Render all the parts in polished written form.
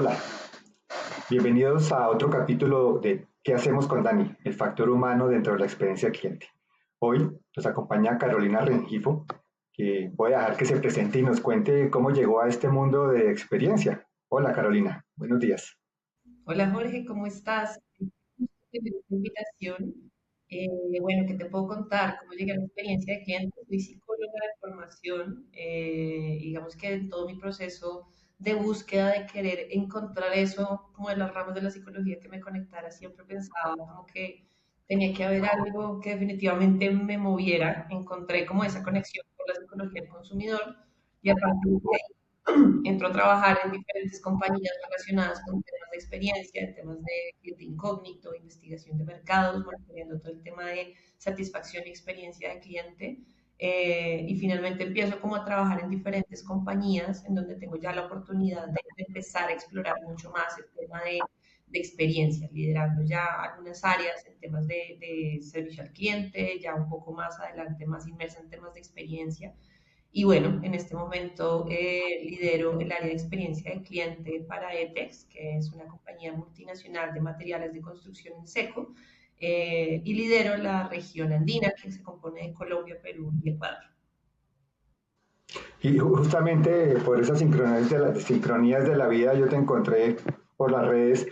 Hola, bienvenidos a otro capítulo de ¿Qué hacemos con Dani? El factor humano dentro de la experiencia del cliente. Hoy nos acompaña Carolina Rengifo, que voy a dejar que se presente y nos cuente cómo llegó a este mundo de experiencia. Hola Carolina, buenos días. Hola Jorge, ¿cómo estás? Gracias por esta invitación. Bueno, ¿qué te puedo contar? ¿Cómo llegué a la experiencia de cliente? Soy psicóloga de formación. Digamos que en todo mi proceso de búsqueda de querer encontrar eso, como de las ramas de la psicología que me conectara, siempre pensaba como que tenía que haber algo que definitivamente me moviera. Encontré como esa conexión con la psicología del consumidor y a partir de entro a trabajar en diferentes compañías relacionadas con temas de experiencia, en temas de cliente incógnito, investigación de mercados, monitoreando todo el tema de satisfacción y experiencia de cliente. Y finalmente empiezo como a trabajar en diferentes compañías en donde tengo ya la oportunidad de empezar a explorar mucho más el tema de experiencia, liderando ya algunas áreas en temas de servicio al cliente, ya un poco más adelante, más inmersa en temas de experiencia. Y bueno, en este momento lidero el área de experiencia de cliente para ETEX, que es una compañía multinacional de materiales de construcción en seco, y lidero la región andina, que se compone de Colombia, Perú y Ecuador. Y justamente por esas sincronías de la vida yo te encontré por las redes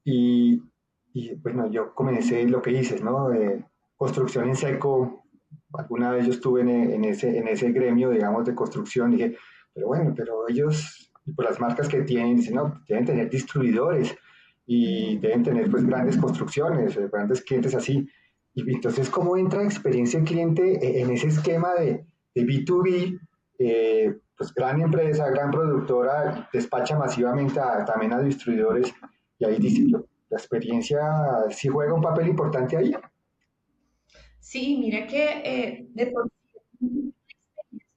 y, y bueno, yo comencé lo que dices, ¿no? De construcción en seco. Alguna vez yo estuve en ese gremio, digamos, de construcción, y dije, pero bueno, pero ellos, y por las marcas que tienen, dicen, no, deben tener distribuidores y Ujú. deben tener pues grandes construcciones, grandes clientes así. Y entonces, ¿cómo entra experiencia del cliente en ese esquema de B2B? Pues gran empresa, gran productora, despacha masivamente también a distribuidores y ahí dice, la experiencia sí juega un papel importante ahí. Sí, mira que de por sí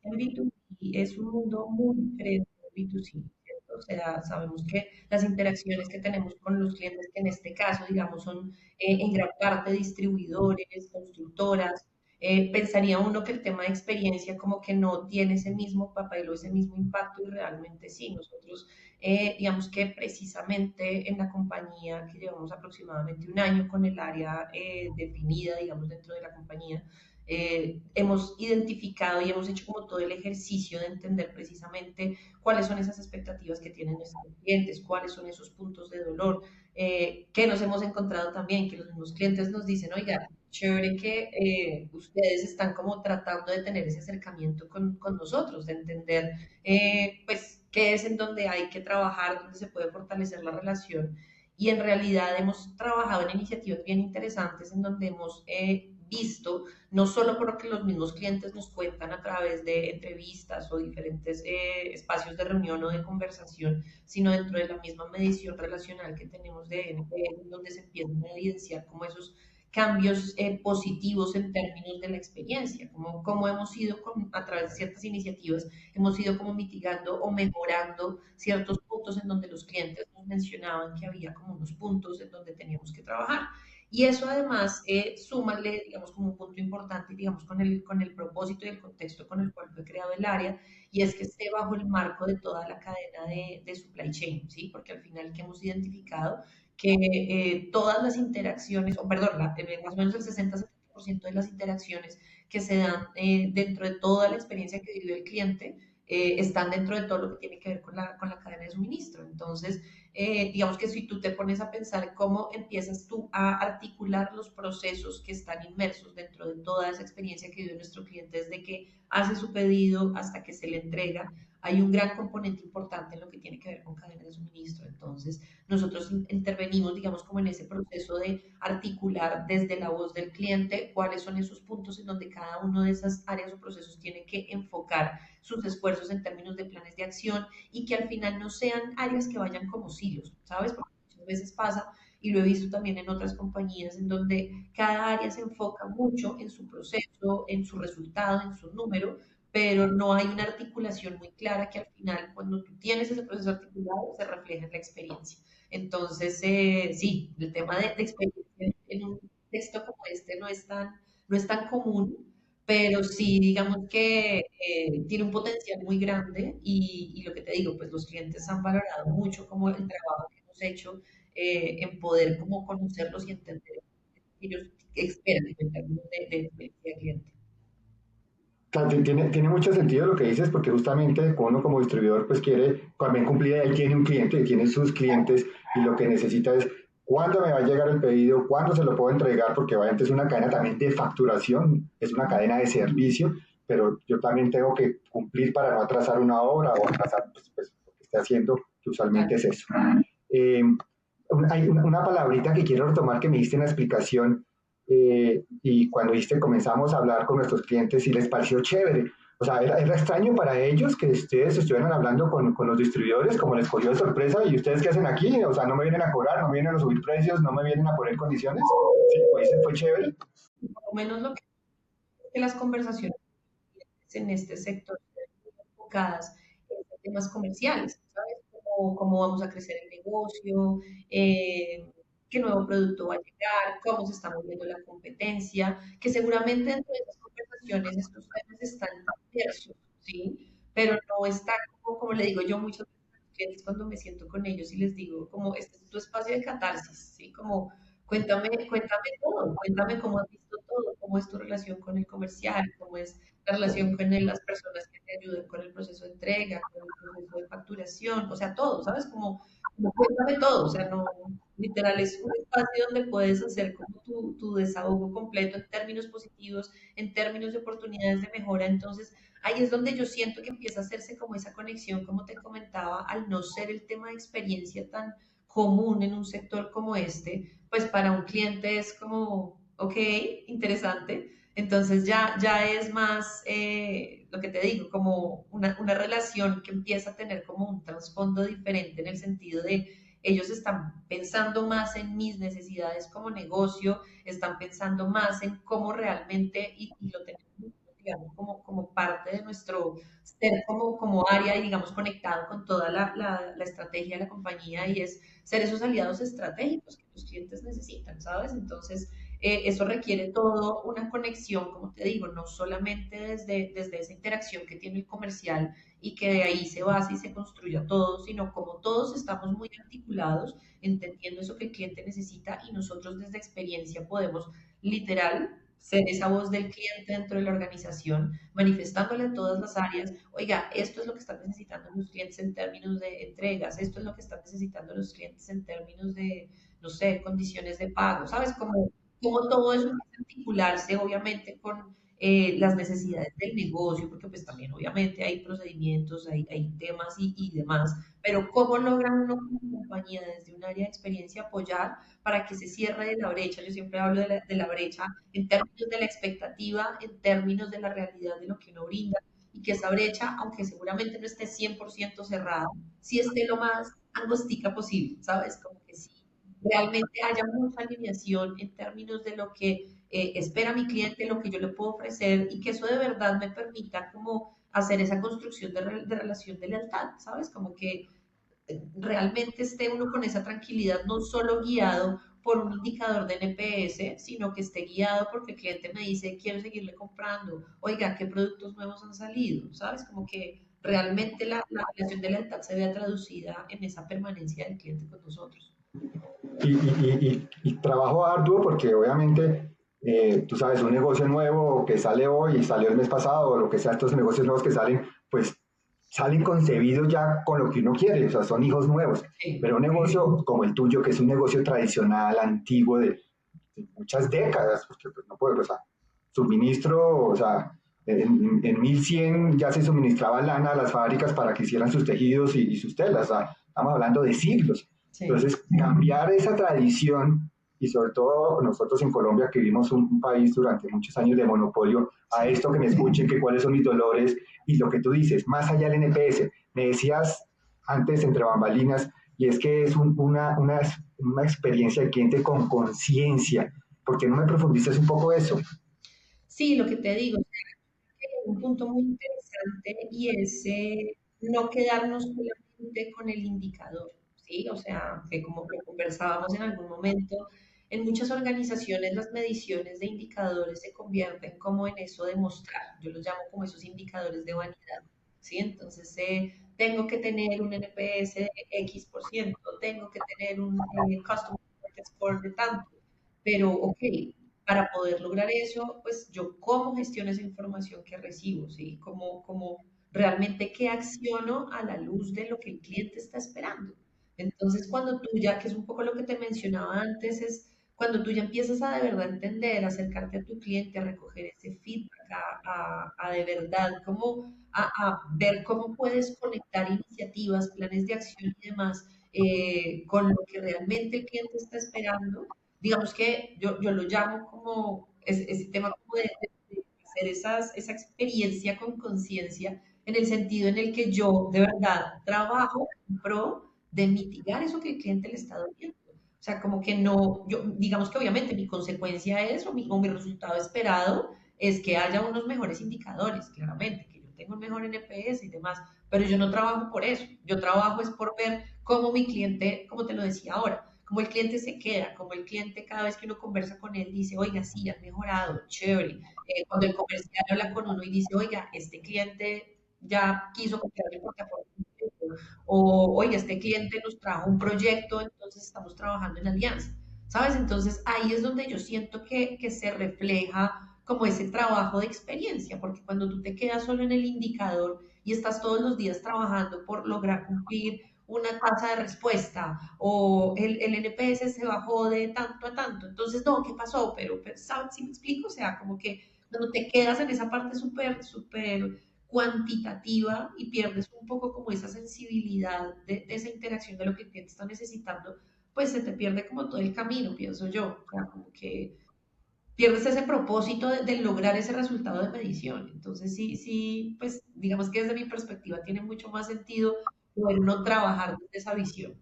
el B2B es un mundo muy diferente al B2C, ¿cierto? O sea, sabemos que las interacciones que tenemos con los clientes, que en este caso, digamos, son en gran parte distribuidores, constructoras, pensaría uno que el tema de experiencia como que no tiene ese mismo papel o ese mismo impacto y realmente sí. Nosotros, digamos que precisamente en la compañía que llevamos aproximadamente un año con el área definida, digamos, dentro de la compañía, hemos identificado y hemos hecho como todo el ejercicio de entender precisamente cuáles son esas expectativas que tienen nuestros clientes, cuáles son esos puntos de dolor, que nos hemos encontrado también, que los mismos clientes nos dicen, oiga, chévere que ustedes están como tratando de tener ese acercamiento con nosotros, de entender pues qué es en donde hay que trabajar, dónde se puede fortalecer la relación. Y en realidad hemos trabajado en iniciativas bien interesantes en donde hemos visto, no solo por lo que los mismos clientes nos cuentan a través de entrevistas o diferentes espacios de reunión o de conversación, sino dentro de la misma medición relacional que tenemos de NPS, donde se empiezan a evidenciar como esos cambios positivos en términos de la experiencia, como hemos ido a través de ciertas iniciativas, hemos ido como mitigando o mejorando ciertos puntos en donde los clientes nos mencionaban que había como unos puntos en donde teníamos que trabajar. Y eso además, súmale, digamos, como un punto importante, digamos, con el propósito y el contexto con el cual fue creado el área, y es que esté bajo el marco de toda la cadena de supply chain, ¿sí? Porque al final que hemos identificado que todas las interacciones, o perdón, más o menos el 60-70% de las interacciones que se dan dentro de toda la experiencia que vive el cliente, están dentro de todo lo que tiene que ver con la cadena de suministro. Entonces, digamos que si tú te pones a pensar cómo empiezas tú a articular los procesos que están inmersos dentro de toda esa experiencia que vive nuestro cliente desde que hace su pedido hasta que se le entrega, hay un gran componente importante en lo que tiene que ver con cadena de suministro. Entonces, nosotros intervenimos, digamos, como en ese proceso de articular desde la voz del cliente cuáles son esos puntos en donde cada uno de esas áreas o procesos tiene que enfocar sus esfuerzos en términos de planes de acción y que al final no sean áreas que vayan como silos, ¿sabes? Porque muchas veces pasa, y lo he visto también en otras compañías, en donde cada área se enfoca mucho en su proceso, en su resultado, en su número, pero no hay una articulación muy clara que al final, cuando tú tienes ese proceso articulado, se refleja en la experiencia. Entonces, sí, el tema de experiencia en un texto como este no es tan común, pero sí, digamos que tiene un potencial muy grande y lo que te digo, pues los clientes han valorado mucho como el trabajo que hemos hecho en poder como conocerlos y entender que ellos esperan en términos de experiencia de cliente. Claro, tiene mucho sentido lo que dices, porque justamente uno como distribuidor pues quiere también cumplir, él tiene un cliente, tiene sus clientes y lo que necesita es cuándo me va a llegar el pedido, cuándo se lo puedo entregar, porque obviamente es una cadena también de facturación, es una cadena de servicio, pero yo también tengo que cumplir para no atrasar una obra o atrasar pues, lo que esté haciendo, que usualmente Claro. es eso. Eh, hay una palabrita que quiero retomar que me diste en la explicación y cuando viste comenzamos a hablar con nuestros clientes y les pareció chévere. O sea, era extraño para ellos que ustedes estuvieran hablando con los distribuidores, como les cogió de sorpresa, y ustedes qué hacen aquí, o sea, no me vienen a cobrar, no me vienen a subir precios, no me vienen a poner condiciones. Sí, pues fue chévere. Por lo menos lo que las conversaciones en este sector enfocadas en temas comerciales, ¿sabes? Cómo vamos a crecer el negocio, qué nuevo producto va a llegar, cómo se está moviendo la competencia, que seguramente dentro de esas conversaciones estos temas están inmersos, ¿sí? Pero no está como le digo yo muchas veces a los clientes cuando me siento con ellos y les digo, como este es tu espacio de catarsis, ¿sí? Como cuéntame todo, cuéntame cómo has visto todo, cómo es tu relación con el comercial, cómo es la relación con las personas que te ayuden con el proceso de entrega, con el proceso de facturación, o sea, todo, ¿sabes? Como cuéntame todo, o sea, no, literal es un espacio donde puedes hacer como tu desahogo completo en términos positivos, en términos de oportunidades de mejora, entonces ahí es donde yo siento que empieza a hacerse como esa conexión, como te comentaba, al no ser el tema de experiencia tan común en un sector como este, pues para un cliente es como, ok, interesante, entonces ya es más, lo que te digo, como una relación que empieza a tener como un trasfondo diferente en el sentido de ellos están pensando más en mis necesidades como negocio, están pensando más en cómo realmente, y lo tenemos digamos, como parte de nuestro ser como área y digamos conectado con toda la estrategia de la compañía y es ser esos aliados estratégicos que los clientes necesitan, ¿sabes? Entonces, eso requiere todo una conexión, como te digo, no solamente desde esa interacción que tiene el comercial y que de ahí se basa y se construya todo, sino como todos estamos muy articulados, entendiendo eso que el cliente necesita y nosotros desde experiencia podemos literal ser esa voz del cliente dentro de la organización, manifestándole a todas las áreas, oiga, esto es lo que están necesitando los clientes en términos de entregas, esto es lo que están necesitando los clientes en términos de, no sé, condiciones de pago, ¿sabes? Como todo eso empieza a articularse, obviamente, con las necesidades del negocio, porque pues también obviamente hay procedimientos, hay temas y demás, pero cómo logra uno como compañía desde un área de experiencia apoyar para que se cierre de la brecha. Yo siempre hablo de la brecha en términos de la expectativa, en términos de la realidad de lo que uno brinda, y que esa brecha, aunque seguramente no esté 100% cerrada, sí esté lo más angostica posible, ¿sabes? Como que sí realmente haya mucha alineación en términos de lo que espera mi cliente, lo que yo le puedo ofrecer y que eso de verdad me permita como hacer esa construcción de relación de lealtad, ¿sabes? Como que realmente esté uno con esa tranquilidad, no solo guiado por un indicador de NPS, sino que esté guiado porque el cliente me dice, quiero seguirle comprando, oiga, ¿qué productos nuevos han salido? ¿Sabes? Como que realmente la relación de lealtad se vea traducida en esa permanencia del cliente con nosotros. Y trabajo arduo porque obviamente, tú sabes, un negocio nuevo que sale hoy y salió el mes pasado, o lo que sea, estos negocios nuevos que salen, pues salen concebidos ya con lo que uno quiere, o sea, son hijos nuevos. Sí. Pero un negocio como el tuyo, que es un negocio tradicional, antiguo, de muchas décadas, porque pues, no puedo, o sea, suministro, o sea, en 1100 ya se suministraba lana a las fábricas para que hicieran sus tejidos y sus telas, o sea, estamos hablando de siglos. Sí. Entonces, cambiar esa tradición y sobre todo nosotros en Colombia que vivimos un país durante muchos años de monopolio, a Sí. esto que me escuchen, que cuáles son mis dolores y lo que tú dices, más allá del NPS, me decías antes entre bambalinas, y es que es una experiencia del cliente con conciencia. ¿Por qué no me profundizas un poco eso? Sí, lo que te digo, un punto muy interesante y es no quedarnos solamente con el indicador, ¿sí? O sea, que como lo conversábamos en algún momento, en muchas organizaciones las mediciones de indicadores se convierten como en eso de mostrar. Yo los llamo como esos indicadores de vanidad. ¿Sí? Entonces, tengo que tener un NPS de X%, tengo que tener un Customer Score de tanto, pero ok, para poder lograr eso, pues yo cómo gestiono esa información que recibo, ¿sí? Cómo realmente qué acciono a la luz de lo que el cliente está esperando. Entonces, cuando tú ya, que es un poco lo que te mencionaba antes, es cuando tú ya empiezas a de verdad entender, acercarte a tu cliente, a recoger ese feedback, a de verdad, a ver cómo puedes conectar iniciativas, planes de acción y demás con lo que realmente el cliente está esperando. Digamos que yo lo llamo como ese tema como de hacer esa experiencia con conciencia, en el sentido en el que yo de verdad trabajo en pro de mitigar eso que el cliente le está doliendo. O sea, como que no, yo, digamos que obviamente mi consecuencia es, o mi resultado esperado, es que haya unos mejores indicadores, claramente, que yo tenga un mejor NPS y demás, pero yo no trabajo por eso, yo trabajo es por ver cómo mi cliente, como te lo decía ahora, cómo el cliente se queda, cómo el cliente cada vez que uno conversa con él dice, oiga, sí, has mejorado, chévere. Cuando el comercial habla con uno y dice, oiga, este cliente ya quiso copiar mi plataforma, o oiga, este cliente nos trajo un proyecto, entonces estamos trabajando en alianza, ¿sabes? Entonces ahí es donde yo siento que se refleja como ese trabajo de experiencia, porque cuando tú te quedas solo en el indicador y estás todos los días trabajando por lograr cumplir una tasa de respuesta o el NPS se bajó de tanto a tanto, entonces no, ¿qué pasó? Pero ¿sabes si me explico? O sea, como que cuando te quedas en esa parte súper cuantitativa y pierdes un poco como esa sensibilidad de esa interacción de lo que el cliente está necesitando, pues se te pierde como todo el camino, pienso yo. O sea, como que pierdes ese propósito de lograr ese resultado de medición. Entonces, sí, sí, pues digamos que desde mi perspectiva tiene mucho más sentido poder uno trabajar desde esa visión.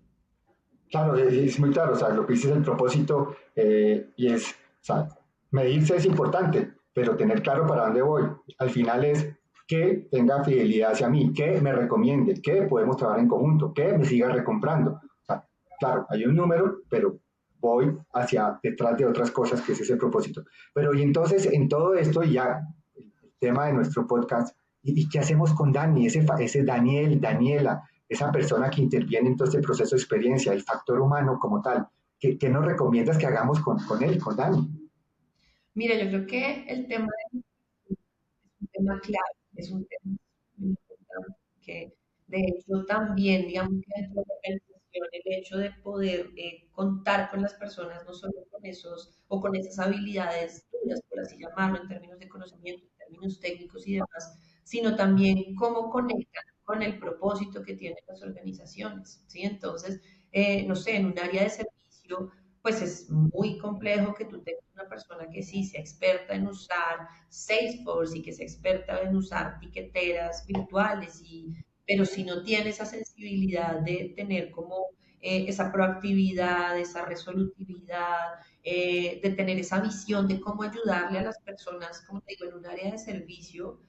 Claro, es muy claro, o sea, lo que dices es el propósito y es, o sea, medirse es importante, pero tener claro para dónde voy. Al final es que tenga fidelidad hacia mí, que me recomiende, que podemos trabajar en conjunto, que me siga recomprando. O sea, claro, hay un número, pero voy hacia detrás de otras cosas que es ese propósito. Pero y entonces en todo esto, y ya el tema de nuestro podcast, ¿y qué hacemos con Dani, ese Daniel, Daniela? Esa persona que interviene en todo este proceso de experiencia, el factor humano como tal. ¿Qué nos recomiendas que hagamos con él, con Dani? Mira, yo creo que el tema es un tema clave, es un tema muy importante, que de hecho también, digamos que dentro de la organización, el hecho de poder contar con las personas, no solo con esos o con esas habilidades tuyas, por así llamarlo, en términos de conocimiento, en términos técnicos y demás, sino también cómo conectan con el propósito que tienen las organizaciones, ¿sí? Entonces, no sé, en un área de servicio, pues es muy complejo que tú tengas una persona que sí sea experta en usar Salesforce y que sea experta en usar tiqueteras virtuales, pero si no tiene esa sensibilidad de tener como esa proactividad, esa resolutividad, de tener esa visión de cómo ayudarle a las personas, como te digo, en un área de servicio,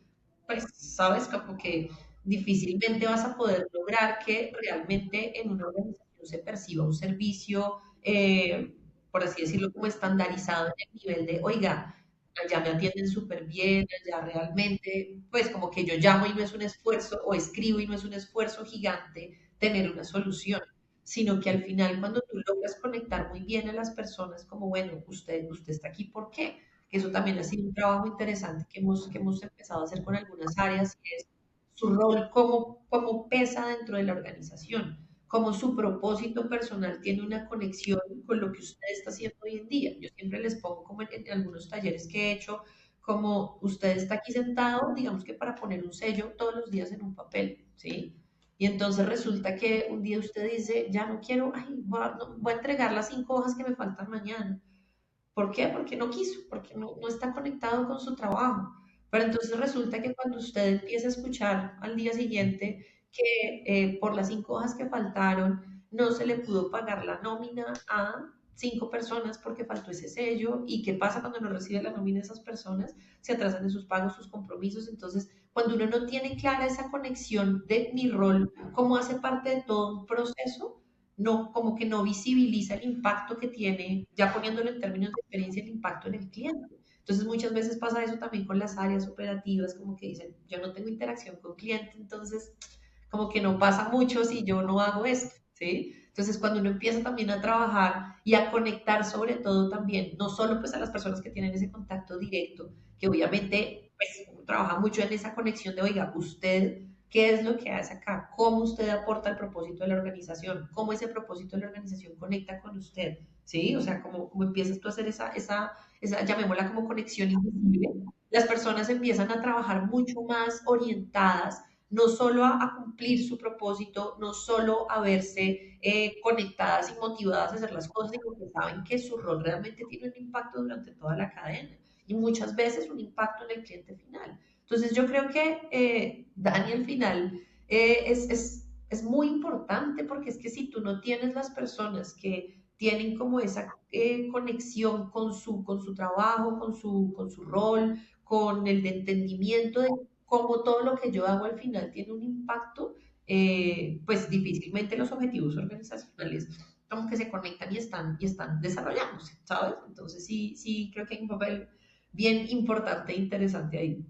pues sabes, como que difícilmente vas a poder lograr que realmente en una organización se perciba un servicio, por así decirlo, como estandarizado en el nivel de, oiga, allá me atienden súper bien, allá realmente, pues como que yo llamo y no es un esfuerzo, o escribo y no es un esfuerzo gigante tener una solución, sino que al final cuando tú logras conectar muy bien a las personas, como, bueno, usted está aquí, ¿por qué? Que eso también ha sido un trabajo interesante que hemos empezado a hacer con algunas áreas, y es su rol, cómo pesa dentro de la organización, cómo su propósito personal tiene una conexión con lo que usted está haciendo hoy en día. Yo siempre les pongo como en algunos talleres que he hecho, como usted está aquí sentado, digamos que para poner un sello todos los días en un papel, ¿sí? Y entonces resulta que un día usted dice, ya no quiero, ay, voy a entregar las 5 hojas que me faltan mañana. ¿Por qué? Porque no quiso, porque no está conectado con su trabajo. Pero entonces resulta que cuando usted empieza a escuchar al día siguiente que por las 5 hojas que faltaron no se le pudo pagar la nómina a 5 personas porque faltó ese sello, y qué pasa cuando no recibe la nómina de esas personas, se atrasan en sus pagos, sus compromisos. Entonces, cuando uno no tiene clara esa conexión de mi rol, cómo hace parte de todo un proceso, no, como que no visibiliza el impacto que tiene, ya poniéndolo en términos de experiencia, el impacto en el cliente. Entonces muchas veces pasa eso también con las áreas operativas, como que dicen, yo no tengo interacción con cliente, entonces como que no pasa mucho si yo no hago esto, ¿sí? Entonces cuando uno empieza también a trabajar y a conectar sobre todo también, no solo pues a las personas que tienen ese contacto directo, que obviamente pues uno trabaja mucho en esa conexión de, oiga, usted qué es lo que hace acá, cómo usted aporta el propósito de la organización, cómo ese propósito de la organización conecta con usted, ¿sí? O sea, cómo empiezas tú a hacer esa, llamémosla como conexión invisible, las personas empiezan a trabajar mucho más orientadas, no solo a cumplir su propósito, no solo a verse conectadas y motivadas a hacer las cosas, sino que saben que su rol realmente tiene un impacto durante toda la cadena y muchas veces un impacto en el cliente final. Entonces yo creo que Dani al final es muy importante porque es que si tú no tienes las personas que tienen como esa conexión con su trabajo, con su rol, con el entendimiento de cómo todo lo que yo hago al final tiene un impacto, pues difícilmente los objetivos organizacionales como que se conectan y están desarrollándose, ¿sabes? Entonces sí creo que hay un papel bien importante e interesante ahí.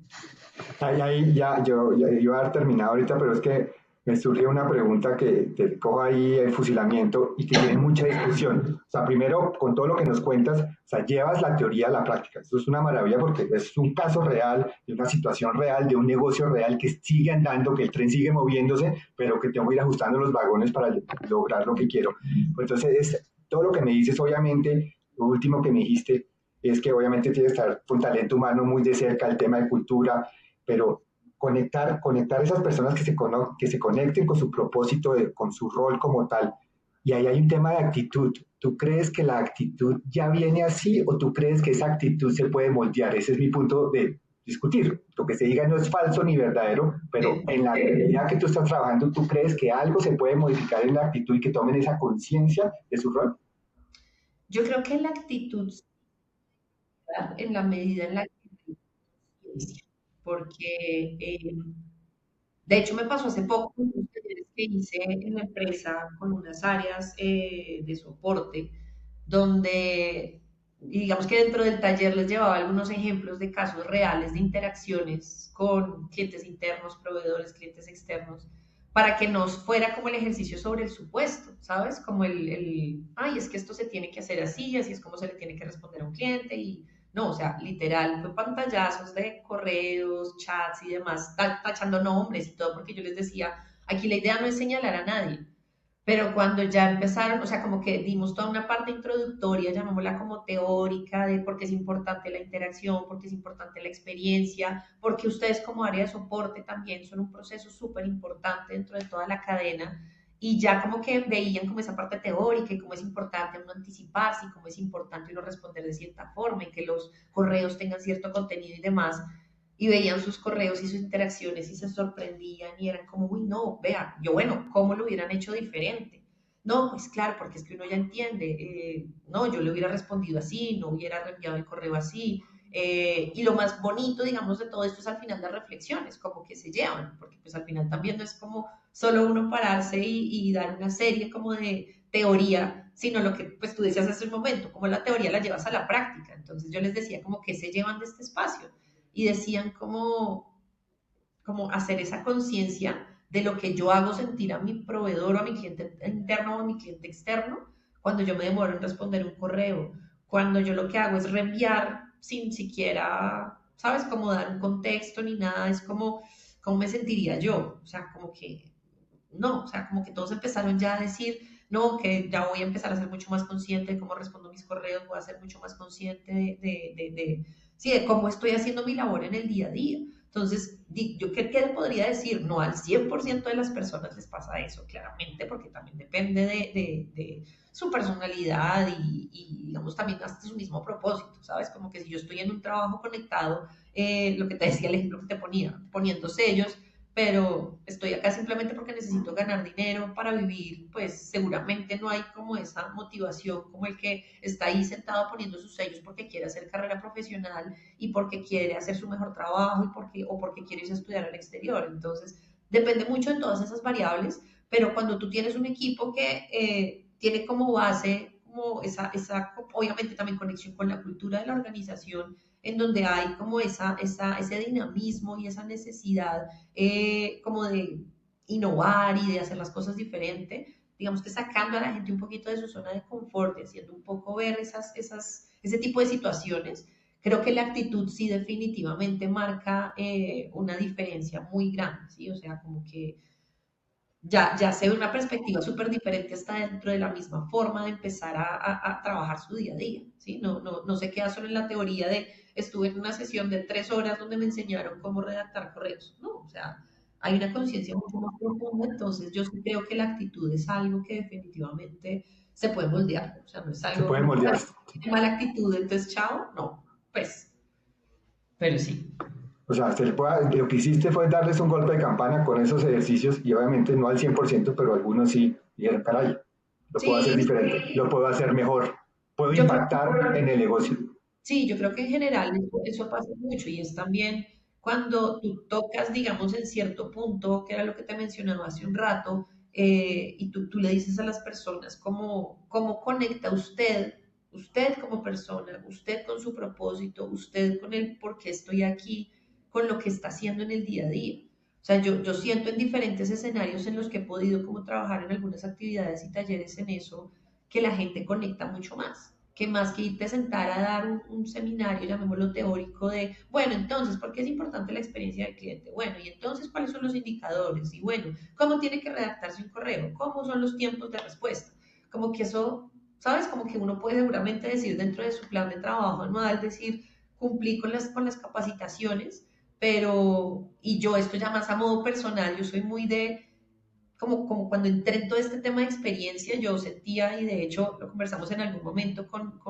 Ahí ya, yo ya iba a haber terminado ahorita, pero es que me surge una pregunta que te cojo ahí el fusilamiento y que tiene mucha discusión. O sea, primero, con todo lo que nos cuentas, o sea, llevas la teoría a la práctica. Eso es una maravilla porque es un caso real, de una situación real, de un negocio real que sigue andando, que el tren sigue moviéndose, pero que tengo que ir ajustando los vagones para lograr lo que quiero. Pues entonces, todo lo que me dices, obviamente, lo último que me dijiste es que obviamente tiene que estar con talento humano muy de cerca, el tema de cultura, pero conectar esas personas que se conecten con su propósito, con su rol como tal. Y ahí hay un tema de actitud. ¿Tú crees que la actitud ya viene así o tú crees que esa actitud se puede moldear? Ese es mi punto de discutir. Lo que se diga no es falso ni verdadero, pero Sí. en la realidad que tú estás trabajando, ¿tú crees que algo se puede modificar en la actitud y que tomen esa conciencia de su rol? Yo creo que la actitud en la medida en la que hay conciencia, porque de hecho me pasó hace poco con unos talleres que hice en la empresa con unas áreas de soporte, donde y digamos que dentro del taller les llevaba algunos ejemplos de casos reales de interacciones con clientes internos, proveedores, clientes externos, para que nos fuera como el ejercicio sobre el supuesto, ¿sabes? Como ay, es que esto se tiene que hacer así, así es como se le tiene que responder a un cliente y no, o sea, literal, fue pantallazos de correos, chats y demás, tachando nombres y todo, porque yo les decía, aquí la idea no es señalar a nadie, pero cuando ya empezaron, o sea, como que dimos toda una parte introductoria, llamémosla como teórica, de por qué es importante la interacción, por qué es importante la experiencia, porque ustedes como área de soporte también son un proceso súper importante dentro de toda la cadena. Y ya como que veían como esa parte teórica y cómo es importante uno anticiparse y cómo es importante uno responder de cierta forma y que los correos tengan cierto contenido y demás y veían sus correos y sus interacciones y se sorprendían y eran como, uy, no, vea, yo bueno, ¿cómo lo hubieran hecho diferente? No, pues claro, porque es que uno ya entiende, no, yo le hubiera respondido así, no hubiera reenviado el correo así. Y lo más bonito, digamos, de todo esto es al final las reflexiones, como que se llevan, porque pues al final también no es como solo uno pararse y dar una serie como de teoría, sino lo que pues tú decías hace un momento, como la teoría la llevas a la práctica. Entonces yo les decía como que se llevan de este espacio y decían como hacer esa conciencia de lo que yo hago sentir a mi proveedor o a mi cliente interno o a mi cliente externo cuando yo me demoro en responder un correo, cuando yo lo que hago es reenviar sin siquiera, ¿sabes? Como dar un contexto ni nada, es como, ¿cómo me sentiría yo? O sea, como que, no, o sea, como que todos empezaron ya a decir, no, que ya voy a empezar a ser mucho más consciente de cómo respondo mis correos, voy a ser mucho más consciente sí, de cómo estoy haciendo mi labor en el día a día. Entonces, yo qué le podría decir, no al 100% de las personas les pasa eso, claramente, porque también depende de su personalidad digamos, también hasta su mismo propósito, ¿sabes? Como que si yo estoy en un trabajo conectado, lo que te decía, el ejemplo que te ponía, poniendo sellos, pero estoy acá simplemente porque necesito ganar dinero para vivir, pues seguramente no hay como esa motivación como el que está ahí sentado poniendo sus sellos porque quiere hacer carrera profesional y porque quiere hacer su mejor trabajo o porque quiere irse a estudiar al exterior. Entonces, depende mucho de todas esas variables, pero cuando tú tienes un equipo que tiene como base como obviamente también conexión con la cultura de la organización, en donde hay como ese dinamismo y esa necesidad como de innovar y de hacer las cosas diferente, digamos que sacando a la gente un poquito de su zona de confort y haciendo un poco ver ese tipo de situaciones, creo que la actitud sí definitivamente marca una diferencia muy grande, ¿sí? O sea, como que ya se ve una perspectiva súper diferente hasta dentro de la misma forma de empezar a trabajar su día a día, ¿sí? No se queda solo en la teoría de estuve en una sesión de 3 horas donde me enseñaron cómo redactar correos, no, o sea, hay una conciencia mucho más profunda, entonces yo sí creo que la actitud es algo que definitivamente se puede moldear, o sea, no es Se algo puede como, moldear. mala actitud, entonces chao, no, pues, pero sí. O sea, lo que hiciste fue darles un golpe de campana con esos ejercicios y obviamente no al 100%, pero algunos sí. Dijeron, caray, lo puedo hacer Sí, diferente, lo puedo hacer mejor, puedo yo creo impactar en el negocio. Sí, yo creo que en general eso pasa mucho y es también cuando tú tocas, digamos, en cierto punto, que era lo que te mencionaba hace un rato, y tú le dices a las personas cómo conecta usted como persona, usted con su propósito, usted con el por qué estoy aquí, con lo que está haciendo en el día a día. O sea, yo siento en diferentes escenarios en los que he podido como trabajar en algunas actividades y talleres en eso, que la gente conecta mucho más que irte a sentar a dar un seminario, llamémoslo teórico, de, bueno, entonces, ¿por qué es importante la experiencia del cliente? Bueno, y entonces, ¿cuáles son los indicadores? Y bueno, ¿cómo tiene que redactarse un correo? ¿Cómo son los tiempos de respuesta? Como que eso, ¿sabes? Como que uno puede seguramente decir dentro de su plan de trabajo anual, decir, cumplí con las capacitaciones, pero, y yo esto ya más a modo personal, yo soy muy de como cuando entré en todo este tema de experiencia, yo sentía, y de hecho lo conversamos en algún momento con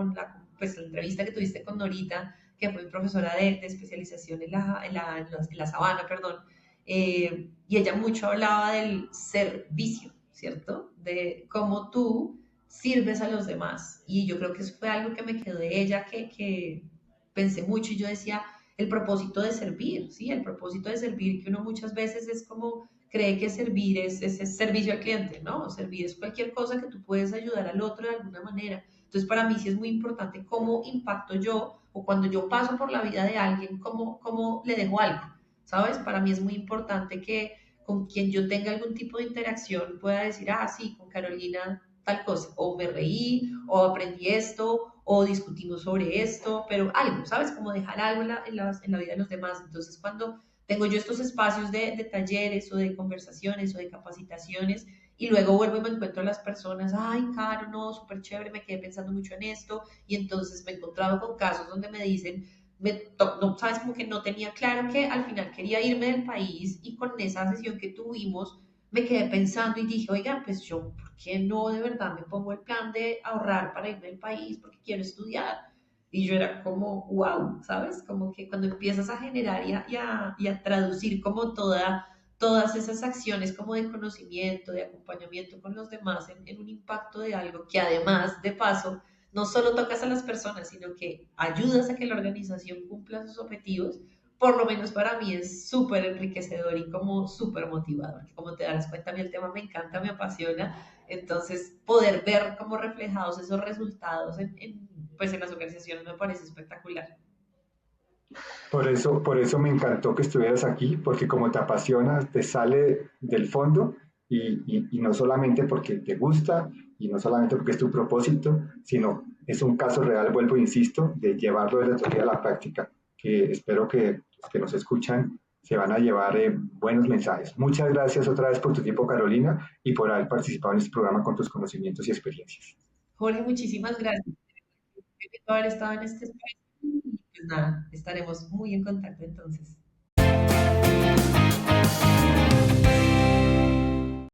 pues, la entrevista que tuviste con Norita, que fue profesora de especialización en la Sabana, perdón, y ella mucho hablaba del servicio, ¿cierto? De cómo tú sirves a los demás. Y yo creo que eso fue algo que me quedó de ella, que pensé mucho y yo decía, el propósito de servir, ¿sí? El propósito de servir, que uno muchas veces es como cree que servir es servicio al cliente, ¿no? Servir es cualquier cosa que tú puedes ayudar al otro de alguna manera. Entonces, para mí sí es muy importante cómo impacto yo o cuando yo paso por la vida de alguien, cómo le dejo algo, ¿sabes? Para mí es muy importante que con quien yo tenga algún tipo de interacción pueda decir, ah, sí, con Carolina tal cosa, o me reí, o aprendí esto, o discutimos sobre esto, pero algo, ¿sabes? Como dejar algo en la vida de los demás. Entonces, cuando tengo yo estos espacios de talleres o de conversaciones o de capacitaciones y luego vuelvo y me encuentro a las personas, ay, Caro, no, súper chévere, me quedé pensando mucho en esto y entonces me he encontrado con casos donde me dicen, no, sabes, como que no tenía claro que al final quería irme del país y con esa sesión que tuvimos me quedé pensando y dije, oiga, pues yo, ¿por qué no de verdad me pongo el plan de ahorrar para irme del país porque quiero estudiar? Y yo era como, wow, ¿sabes? Como que cuando empiezas a generar y a traducir como todas esas acciones como de conocimiento, de acompañamiento con los demás en un impacto de algo que además, de paso, no solo tocas a las personas, sino que ayudas a que la organización cumpla sus objetivos, por lo menos para mí es súper enriquecedor y como súper motivador. Como te darás cuenta, a mí el tema me encanta, me apasiona. Entonces, poder ver como reflejados esos resultados pues en las organizaciones me parece espectacular. Por eso me encantó que estuvieras aquí, porque como te apasiona, te sale del fondo y no solamente porque te gusta y no solamente porque es tu propósito, sino es un caso real, vuelvo e insisto, de llevarlo de la teoría a la práctica, que espero que los que nos escuchan se van a llevar buenos mensajes. Muchas gracias otra vez por tu tiempo, Carolina, y por haber participado en este programa con tus conocimientos y experiencias. Jorge, muchísimas gracias por haber estado en este espacio y pues nada, estaremos muy en contacto entonces.